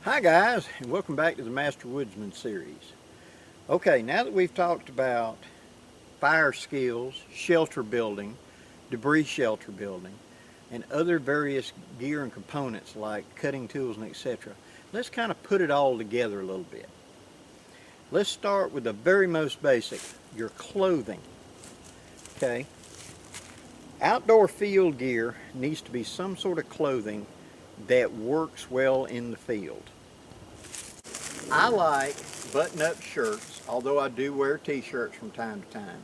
Hi guys, and welcome back to the Masterwoodsman Series. Okay, now that we've talked about fire skills, shelter building, debris shelter building, and other various gear and components like cutting tools and etc., let's kind of put it all together a little bit. Let's start with the very most basic, your clothing. Okay, outdoor field gear needs to be some sort of clothing that works well in the field. I like button-up shirts, although I do wear t-shirts from time to time.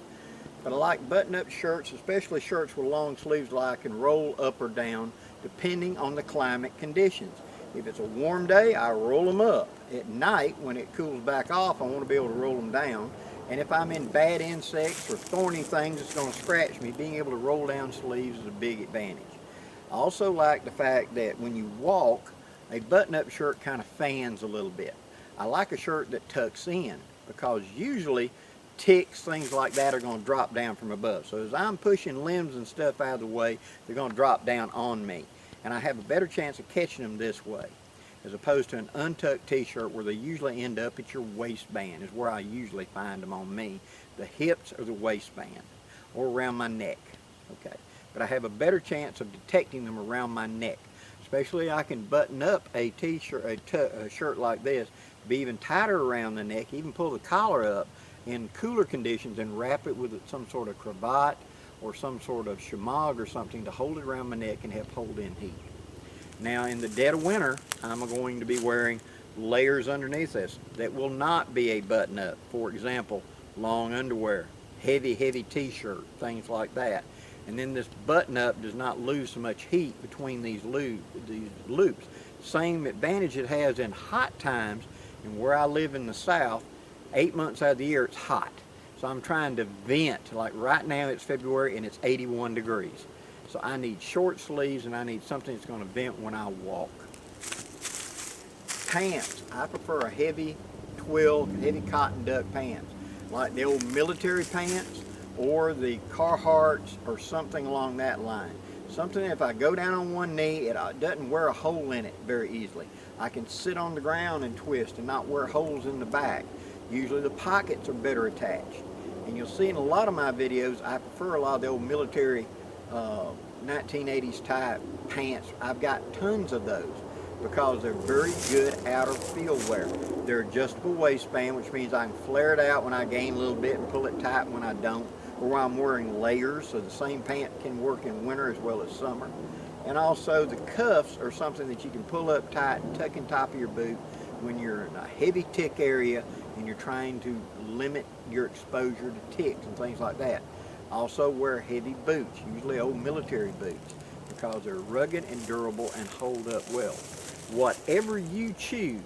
But I like button-up shirts, especially shirts with long sleeves that I can roll up or down depending on the climate conditions. If it's a warm day, I roll them up. At night, when it cools back off, I want to be able to roll them down. And if I'm in bad insects or thorny things that's going to scratch me, being able to roll down sleeves is a big advantage. I also like the fact that when you walk, a button-up shirt kind of fans a little bit. I like a shirt that tucks in because usually ticks, things like that, are going to drop down from above. So as I'm pushing limbs and stuff out of the way, they're going to drop down on me. And I have a better chance of catching them this way, as opposed to an untucked t-shirt where they usually end up at your waistband, is where I usually find them on me. The hips or the waistband, or around my neck. Okay, but I have a better chance of detecting them around my neck. Especially I can button up a t-shirt, a shirt like this, be even tighter around the neck, even pull the collar up in cooler conditions and wrap it with some sort of cravat or some sort of shemagh or something to hold it around my neck and help hold in heat. Now in the dead of winter, I'm going to be wearing layers underneath this that will not be a button up. For example, long underwear, heavy t-shirt, things like that. And then this button up does not lose so much heat between these loops. Same advantage it has in hot times, and where I live in the south, 8 months out of the year it's hot. So I'm trying to vent, like right now it's February and it's 81 degrees. So I need short sleeves and I need something that's going to vent when I walk. Pants, I prefer a heavy twill, heavy cotton duck pants, like the old military pants or the Carhartts or something along that line. Something if I go down on one knee, it doesn't wear a hole in it very easily. I can sit on the ground and twist and not wear holes in the back. Usually the pockets are better attached. And you'll see in a lot of my videos, I prefer a lot of the old military 1980s type pants. I've got tons of those because they're very good outer field wear. They're adjustable waistband, which means I can flare it out when I gain a little bit and pull it tight when I don't, or while I'm wearing layers, so the same pant can work in winter as well as summer. And also the cuffs are something that you can pull up tight and tuck in top of your boot when you're in a heavy tick area and you're trying to limit your exposure to ticks and things like that. Also wear heavy boots, usually old military boots, because they're rugged and durable and hold up well. Whatever you choose,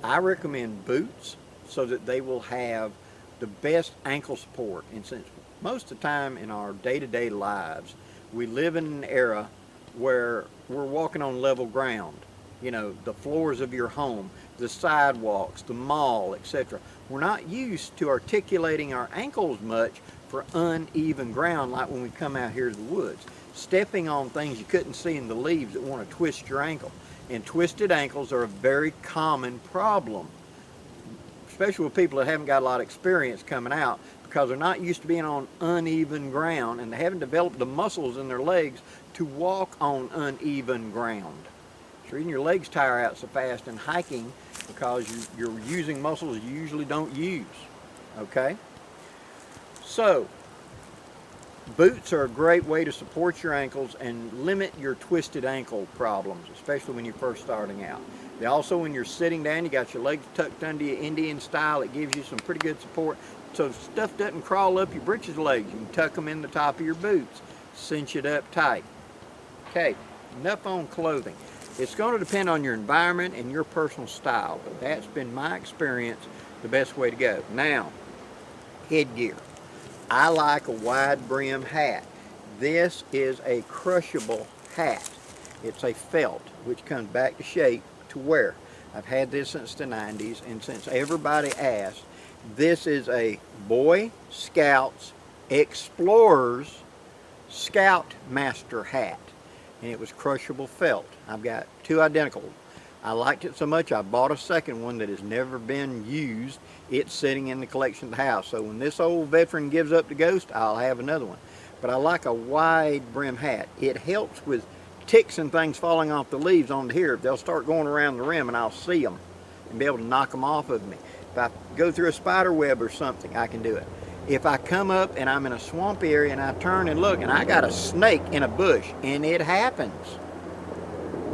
I recommend boots so that they will have the best ankle support. And since most of the time in our day-to-day lives, we live in an era where we're walking on level ground. You know, the floors of your home, the sidewalks, the mall, etc. We're not used to articulating our ankles much for uneven ground like when we come out here to the woods. Stepping on things you couldn't see in the leaves that want to twist your ankle. And twisted ankles are a very common problem, especially with people that haven't got a lot of experience coming out, because they're not used to being on uneven ground and they haven't developed the muscles in their legs to walk on uneven ground. It's the reason your legs tire out so fast in hiking, because you're using muscles you usually don't use. Okay? So, boots are a great way to support your ankles and limit your twisted ankle problems, especially when you're first starting out. They also, when you're sitting down, you got your legs tucked under you Indian style. It gives you some pretty good support. So stuff doesn't crawl up your britches legs. You can tuck them in the top of your boots. Cinch it up tight. Okay, enough on clothing. It's going to depend on your environment and your personal style, but that's been my experience the best way to go. Now, headgear. I like a wide brim hat. This is a crushable hat. It's a felt, which comes back to shape to wear. I've had this since the 90s, and since everybody asked, this is a Boy Scouts Explorers Scoutmaster hat, and it was crushable felt. I've got two identical. I liked it so much I bought a second one that has never been used. It's sitting in the collection of the house. So when this old veteran gives up the ghost, I'll have another one. But I like a wide brim hat. It helps with ticks and things falling off the leaves onto here. They'll start going around the rim and I'll see them and be able to knock them off of me. If I go through a spider web or something, I can do it. If I come up and I'm in a swamp area and I turn and look and I got a snake in a bush, and it happens,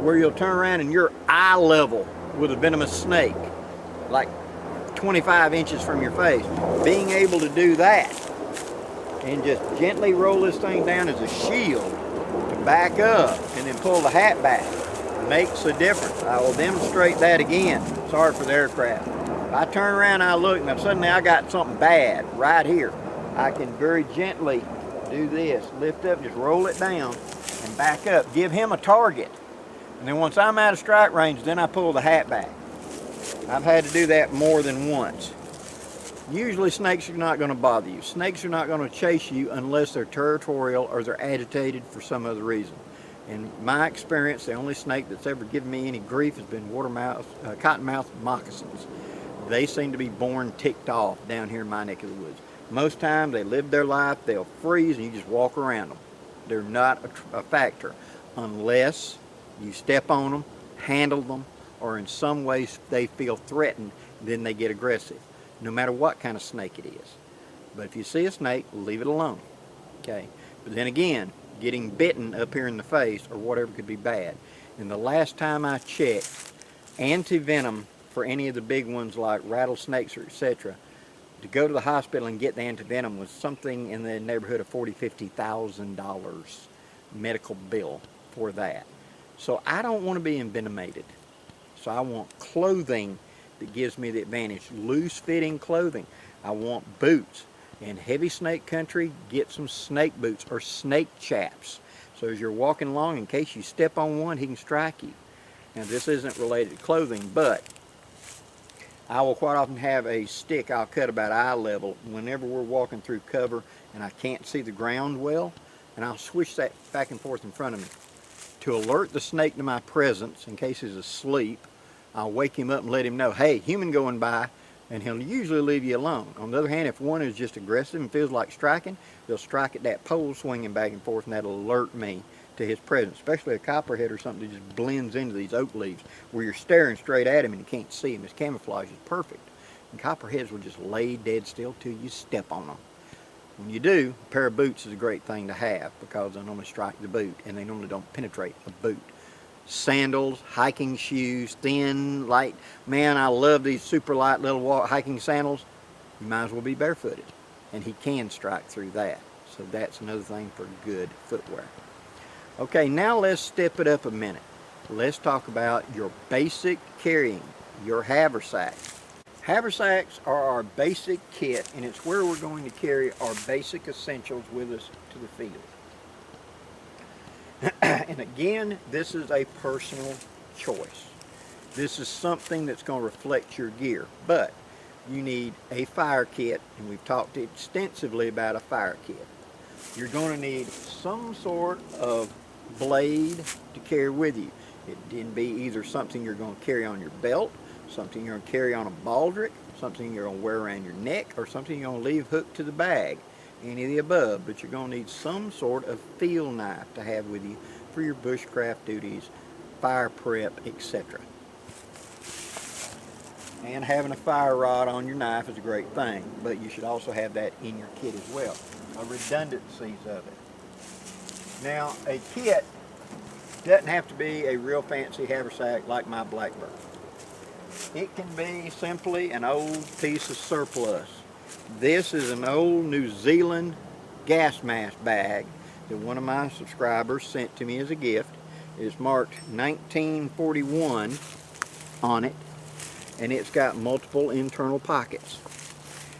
where you'll turn around and you're eye level with a venomous snake, like 25 inches from your face. Being able to do that and just gently roll this thing down as a shield to back up and then pull the hat back makes a difference. I will demonstrate that again. Sorry for the aircraft. If I turn around and I look and suddenly I got something bad right here, I can very gently do this, lift up, just roll it down and back up, give him a target. And then once I'm out of strike range, then I pull the hat back. I've had to do that more than once. Usually snakes are not going to bother you. Snakes are not going to chase you unless they're territorial or they're agitated for some other reason. In my experience, the only snake that's ever given me any grief has been cottonmouth moccasins. They seem to be born ticked off down here in my neck of the woods. Most times they live their life, they'll freeze and you just walk around them. They're not a factor unless you step on them, handle them, or in some ways they feel threatened, then they get aggressive, no matter what kind of snake it is. But if you see a snake, leave it alone, okay? But then again, getting bitten up here in the face or whatever could be bad. And the last time I checked, anti-venom for any of the big ones like rattlesnakes or etc., to go to the hospital and get the anti-venom was something in the neighborhood of $40,000 to $50,000 medical bill for that. So I don't want to be envenomated. So I want clothing that gives me the advantage. Loose fitting clothing. I want boots. In heavy snake country, get some snake boots or snake chaps. So as you're walking along, in case you step on one, he can strike you. Now this isn't related to clothing, but I will quite often have a stick I'll cut about eye level whenever we're walking through cover and I can't see the ground well, and I'll switch that back and forth in front of me. To alert the snake to my presence in case he's asleep, I'll wake him up and let him know, hey, human going by, and he'll usually leave you alone. On the other hand, if one is just aggressive and feels like striking, they'll strike at that pole swinging back and forth, and that'll alert me to his presence, especially a copperhead or something that just blends into these oak leaves where you're staring straight at him and you can't see him. His camouflage is perfect. And copperheads will just lay dead still till you step on them. When you do, a pair of boots is a great thing to have because they normally strike the boot and they normally don't penetrate a boot. Sandals, hiking shoes, thin, light. Man, I love these super light little hiking sandals. You might as well be barefooted, and he can strike through that. So that's another thing for good footwear. Okay, now let's step it up a minute. Let's talk about your basic carrying, your haversack. Haversacks are our basic kit, and it's where we're going to carry our basic essentials with us to the field. And again, this is a personal choice. This is something that's going to reflect your gear, but you need a fire kit, and we've talked extensively about a fire kit. You're going to need some sort of blade to carry with you. It can be either something you're going to carry on your belt, something you're going to carry on a baldric, something you're going to wear around your neck, or something you're going to leave hooked to the bag. Any of the above, but you're going to need some sort of field knife to have with you for your bushcraft duties, fire prep, etc. And having a fire rod on your knife is a great thing, but you should also have that in your kit as well. Redundancies of it. Now, a kit doesn't have to be a real fancy haversack like my Blackbird. It can be simply an old piece of surplus. This is an old New Zealand gas mask bag that one of my subscribers sent to me as a gift. It's marked 1941 on it, and it's got multiple internal pockets.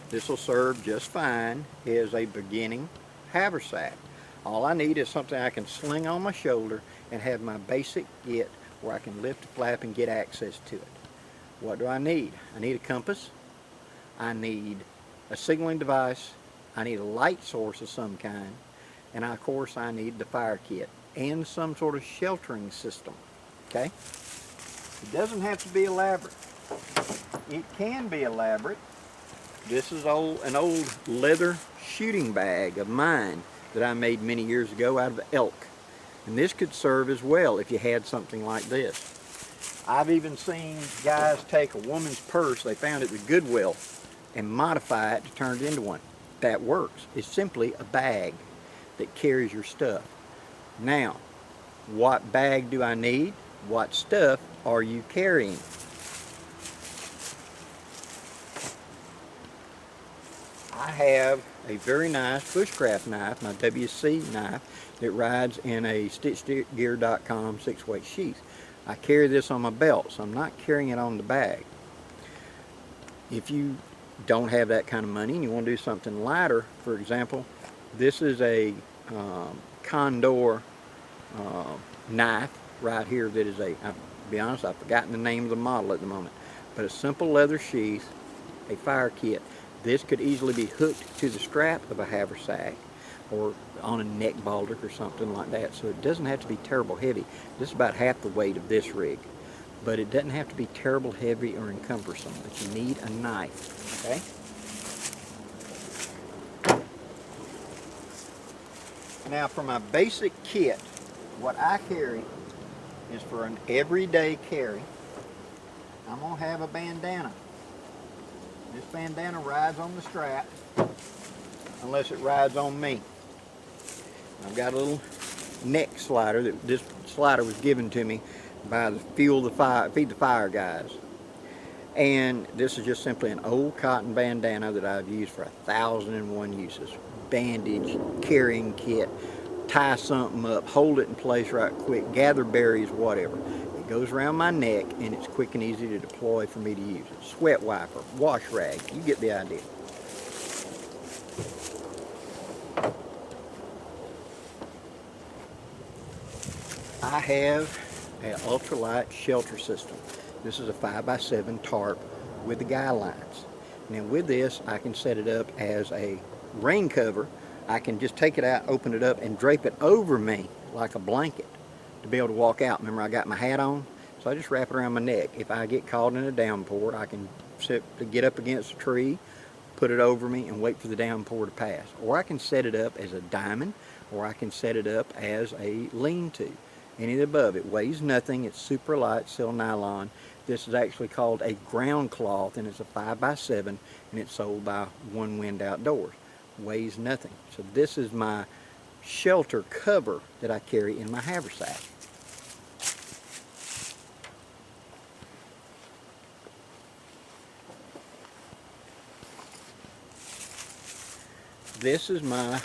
This will serve just fine as a beginning haversack. All I need is something I can sling on my shoulder and have my basic kit where I can lift a flap and get access to it. What do I need? I need a compass. I need a signaling device. I need a light source of some kind. And of course I need the fire kit and some sort of sheltering system. Okay? It doesn't have to be elaborate. It can be elaborate. This is an old leather shooting bag of mine that I made many years ago out of elk. And this could serve as well if you had something like this. I've even seen guys take a woman's purse they found at the Goodwill and modify it to turn it into one. That works. It's simply a bag that carries your stuff. Now, what bag do I need? What stuff are you carrying? I have a very nice Bushcraft knife, my WC knife, that rides in a StitchedGear.com 6-weight sheath. I carry this on my belt, so I'm not carrying it on the bag. If you don't have that kind of money and you want to do something lighter, for example, this is a Condor knife right here that is I'll be honest, I've forgotten the name of the model at the moment, but a simple leather sheath, a fire kit. This could easily be hooked to the strap of a haversack or on a neck baldric or something like that, so it doesn't have to be terrible heavy. This is about half the weight of this rig, but it doesn't have to be terrible heavy or encumbersome, but you need a knife, okay? Now for my basic kit, what I carry is for an everyday carry. I'm going to have a bandana. This bandana rides on the strap, unless it rides on me. I've got a little neck slider. This slider was given to me by the Feed the Fire guys. And this is just simply an old cotton bandana that I've used for 1,001 uses. Bandage, carrying kit, tie something up, hold it in place right quick, gather berries, whatever. It goes around my neck and it's quick and easy to deploy for me to use it. Sweat wiper, wash rag, you get the idea. I have an ultralight shelter system. This is a 5x7 tarp with the guy lines. Now with this, I can set it up as a rain cover. I can just take it out, open it up, and drape it over me like a blanket to be able to walk out. Remember, I got my hat on, so I just wrap it around my neck. If I get caught in a downpour, I can get up against a tree, put it over me, and wait for the downpour to pass. Or I can set it up as a diamond, or I can set it up as a lean-to. Any of the above. It weighs nothing. It's super light, sil nylon. This is actually called a ground cloth, and it's a 5x7, and it's sold by One Wind Outdoors. Weighs nothing. So this is my shelter cover that I carry in my haversack. This is my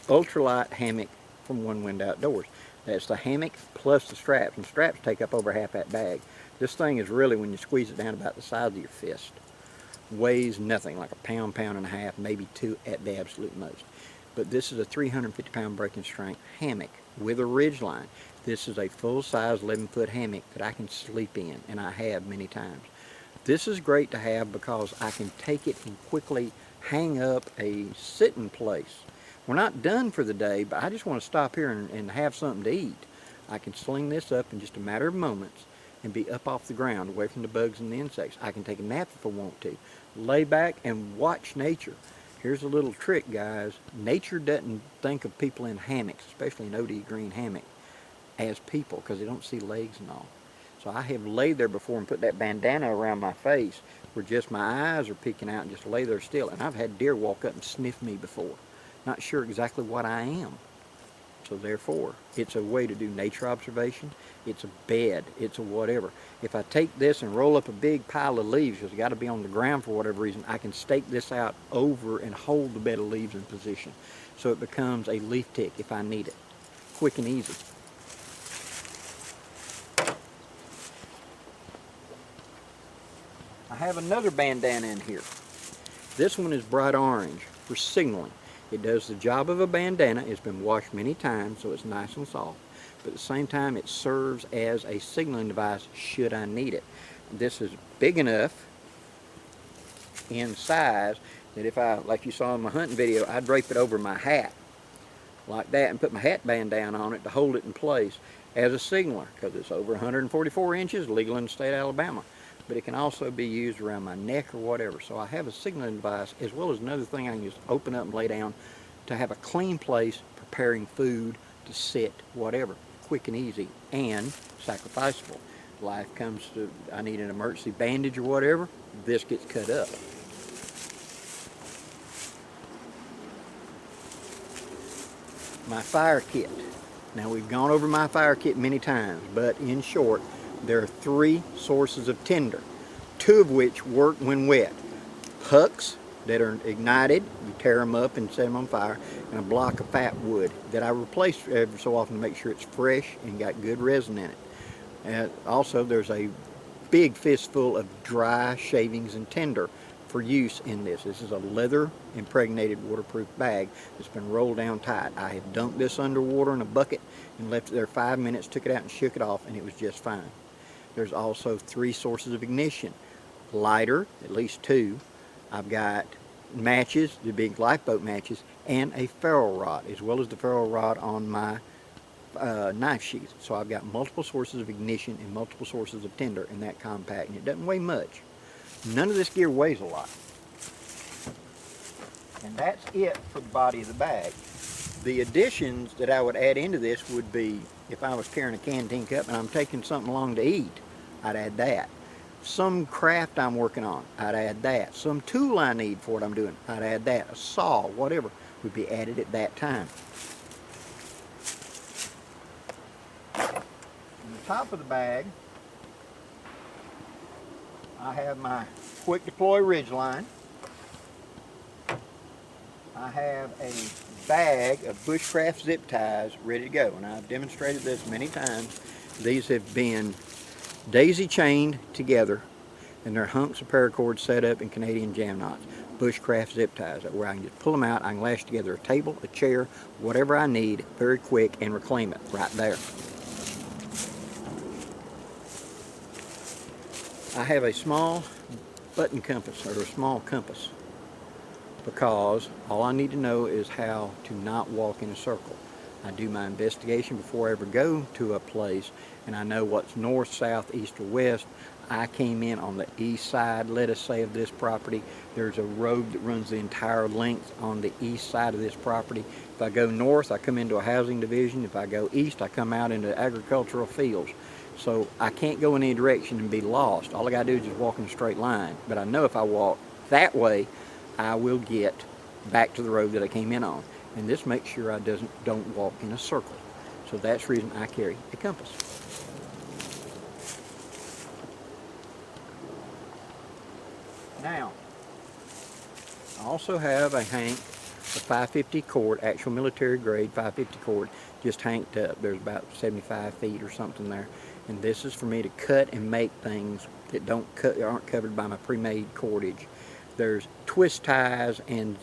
ultralight hammock from One Wind Outdoors. That's the hammock plus the straps, and straps take up over half that bag. This thing is really, when you squeeze it down, about the size of your fist. Weighs nothing, like a pound, pound and a half, maybe 2 at the absolute most. But this is a 350-pound breaking strength hammock with a ridge line. This is a full-size 11-foot hammock that I can sleep in, and I have many times. This is great to have because I can take it and quickly hang up a sitting place. We're not done for the day, but I just want to stop here and have something to eat. I can sling this up in just a matter of moments and be up off the ground, away from the bugs and the insects. I can take a nap if I want to. Lay back and watch nature. Here's a little trick, guys. Nature doesn't think of people in hammocks, especially an OD green hammock, as people, because they don't see legs and all. So I have laid there before and put that bandana around my face where just my eyes are peeking out and just lay there still. And I've had deer walk up and sniff me before. Not sure exactly what I am. So therefore, it's a way to do nature observation. It's a bed. It's a whatever. If I take this and roll up a big pile of leaves, because it's got to be on the ground for whatever reason, I can stake this out over and hold the bed of leaves in position. So it becomes a leaf tick if I need it. Quick and easy. I have another bandana in here. This one is bright orange for signaling. It does the job of a bandana. It's been washed many times, so it's nice and soft. But at the same time, it serves as a signaling device should I need it. This is big enough in size that if I, like you saw in my hunting video, I drape it over my hat like that and put my hat band down on it to hold it in place as a signaler, because it's over 144 inches, legal in the state of Alabama. But it can also be used around my neck or whatever. So I have a signaling device, as well as another thing I can just open up and lay down to have a clean place preparing food to sit, whatever, quick and easy and sacrificable. Life comes to, I need an emergency bandage or whatever, this gets cut up. My fire kit. Now, we've gone over my fire kit many times, but in short, there are 3 sources of tinder, 2 of which work when wet. Hucks that are ignited, you tear them up and set them on fire, and a block of fat wood that I replace every so often to make sure it's fresh and got good resin in it. And also, there's a big fistful of dry shavings and tinder for use in this. This is a leather impregnated waterproof bag that's been rolled down tight. I have dunked this underwater in a bucket and left it there 5 minutes, took it out and shook it off, and it was just fine. There's also 3 sources of ignition. Lighter, at least 2. I've got matches, the big lifeboat matches, and a ferro rod, as well as the ferro rod on my knife sheath. So I've got multiple sources of ignition and multiple sources of tinder in that compact, and it doesn't weigh much. None of this gear weighs a lot. And that's it for the body of the bag. The additions that I would add into this would be, if I was carrying a canteen cup and I'm taking something along to eat, I'd add that. Some craft I'm working on, I'd add that. Some tool I need for what I'm doing, I'd add that. A saw, whatever, would be added at that time. On the top of the bag, I have my quick deploy ridgeline. I have a bag of Bushcraft zip ties ready to go, and I've demonstrated this many times. These have been daisy chained together, and they're hunks of paracord set up in Canadian jam knots. Bushcraft zip ties, where I can just pull them out, I can lash together a table, a chair, whatever I need, very quick, and reclaim it right there. I have a small button compass, or a small compass, because all I need to know is how to not walk in a circle. I do my investigation before I ever go to a place, and I know what's north, south, east, or west. I came in on the east side, let us say, of this property. There's a road that runs the entire length on the east side of this property. If I go north, I come into a housing division. If I go east, I come out into agricultural fields. So I can't go in any direction and be lost. All I gotta do is just walk in a straight line. But I know if I walk that way, I will get back to the road that I came in on. And this makes sure I don't walk in a circle. So that's the reason I carry a compass. Now, I also have a hank, a 550 cord, actual military grade 550 cord, just hanked up. There's about 75 feet or something there. And this is for me to cut and make things that aren't covered by my pre-made cordage. There's twist ties and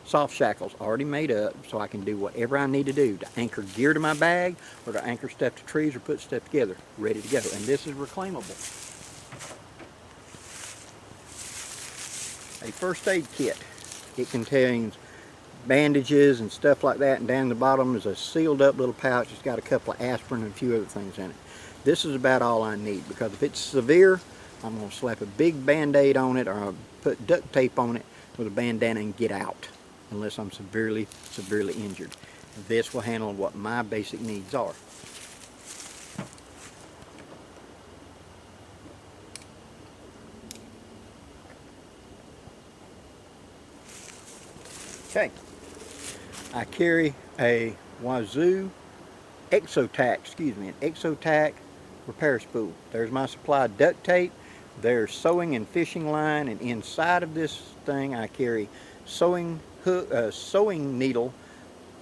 soft shackles already made up, so I can do whatever I need to do to anchor gear to my bag, or to anchor stuff to trees, or put stuff together, ready to go. And this is reclaimable. A first aid kit. It contains bandages and stuff like that, and down the bottom is a sealed up little pouch. It's got a couple of aspirin and a few other things in it. This is about all I need, because if it's severe, I'm going to slap a big band-aid on it, or I'll put duct tape on it with a bandana and get out, unless I'm severely injured. This will handle what my basic needs are. Okay, I carry a Wazoo Exotac repair spool. There's my supply of duct tape. There's sewing and fishing line, and inside of this thing I carry sewing needle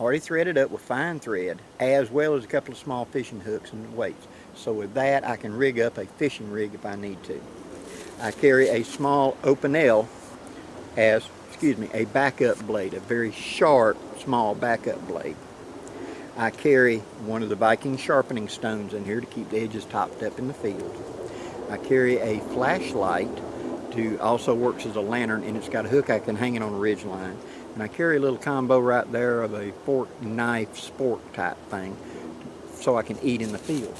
already threaded up with fine thread, as well as a couple of small fishing hooks and weights. So with that, I can rig up a fishing rig if I need to. I carry a small open L as, a backup blade, a very sharp, small backup blade. I carry one of the Viking sharpening stones in here to keep the edges topped up in the field. I carry a flashlight, also works as a lantern, and it's got a hook I can hang it on a ridge line. And I carry a little combo right there of a fork, knife, spork type thing so I can eat in the field.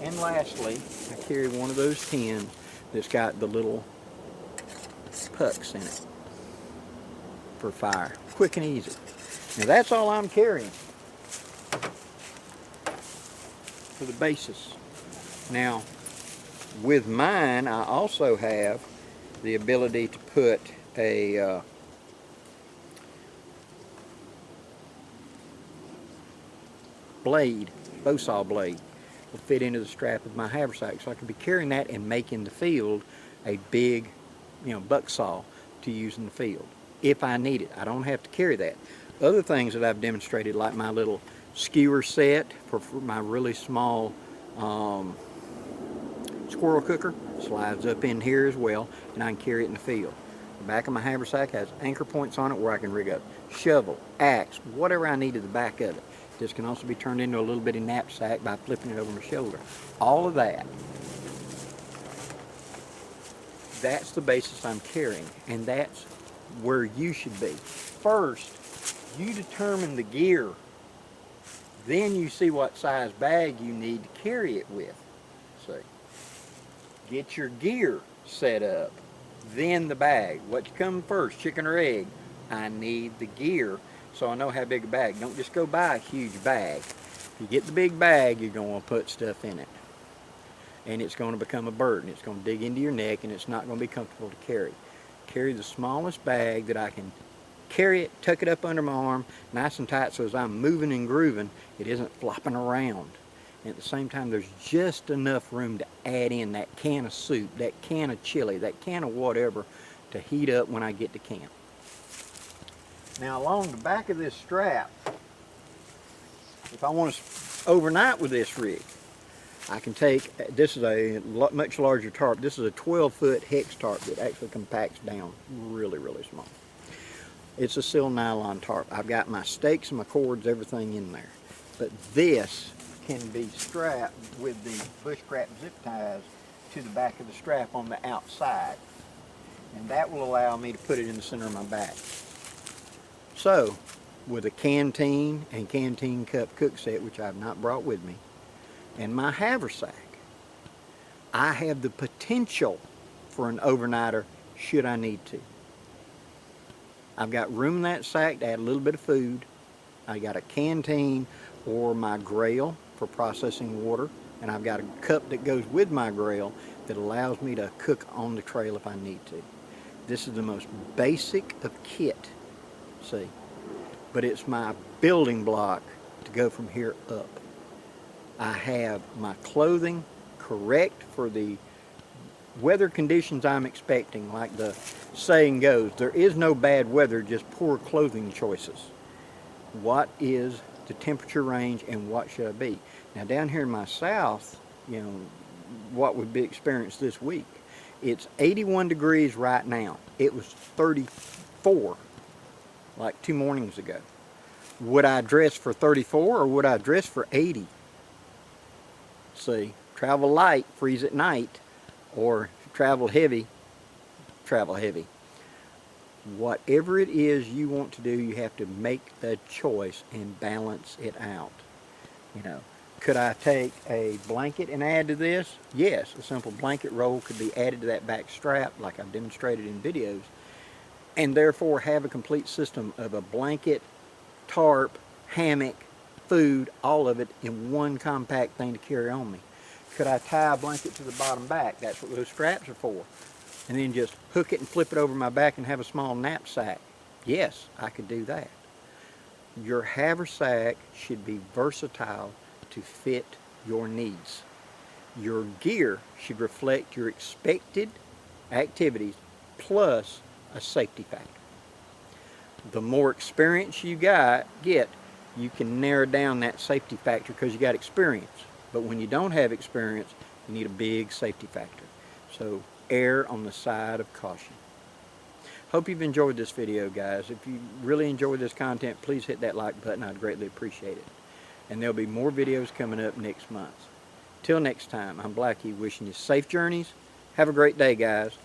And lastly, I carry one of those tins that's got the little pucks in it for fire. Quick and easy. Now that's all I'm carrying for the basis. Now, with mine, I also have the ability to put a blade, bow saw blade, will fit into the strap of my haversack, so I can be carrying that and make in the field a big, buck saw to use in the field if I need it. I don't have to carry that. Other things that I've demonstrated, like my little skewer set for my really small squirrel cooker, slides up in here as well, and I can carry it in the field. The back of my haversack has anchor points on it where I can rig up shovel, axe, whatever I need at the back of it. This can also be turned into a little bitty knapsack by flipping it over my shoulder. All of that. That's the basis I'm carrying, and that's where you should be. First, you determine the gear. Then you see what size bag you need to carry it with. See, get your gear set up, then the bag. What you come first, chicken or egg? I need the gear so I know how big a bag. Don't just go buy a huge bag. If you get the big bag, you're going to put stuff in it, and it's going to become a burden. It's going to dig into your neck, and it's not going to be comfortable to carry. Carry the smallest bag that I can carry it, tuck it up under my arm, nice and tight, so as I'm moving and grooving, it isn't flopping around. And at the same time, there's just enough room to add in that can of soup, that can of chili, that can of whatever to heat up when I get to camp. Now, along the back of this strap, if I want to overnight with this rig, I can take, this is a much larger tarp. This is a 12-foot hex tarp that actually compacts down really, really small. It's a silk nylon tarp. I've got my stakes and my cords, everything in there. But this can be strapped with the Bushcraft zip ties to the back of the strap on the outside. And that will allow me to put it in the center of my back. So, with a canteen and canteen cup cook set, which I've not brought with me, and my haversack, I have the potential for an overnighter should I need to. I've got room in that sack to add a little bit of food. I got a canteen or my grail for processing water, and I've got a cup that goes with my grail that allows me to cook on the trail if I need to. This is the most basic of kit, see, but it's my building block to go from here up. I have my clothing correct for the weather conditions I'm expecting. Like the saying goes, there is no bad weather, just poor clothing choices. What is the temperature range and what should I be? Now down here in my south, what would be experienced this week, it's 81 degrees right now. It was 34 like 2 mornings ago. Would I dress for 34 or would I dress for 80? See, travel light, freeze at night, or travel heavy, travel heavy. Whatever it is you want to do, you have to make the choice and balance it out. Could I take a blanket and add to this? Yes, a simple blanket roll could be added to that back strap like I've demonstrated in videos, and therefore have a complete system of a blanket, tarp, hammock, food, all of it in one compact thing to carry on me. Could I tie a blanket to the bottom back? That's what those straps are for. And then just hook it and flip it over my back and have a small knapsack. Yes, I could do that. Your haversack should be versatile to fit your needs. Your gear should reflect your expected activities plus a safety factor. The more experience you get, you can narrow down that safety factor because you got experience. But when you don't have experience, you need a big safety factor. So err on the side of caution. Hope you've enjoyed this video, guys. If you really enjoyed this content, please hit that like button. I'd greatly appreciate it. And there'll be more videos coming up next month. Till next time, I'm Blackie, wishing you safe journeys Have a great day, guys.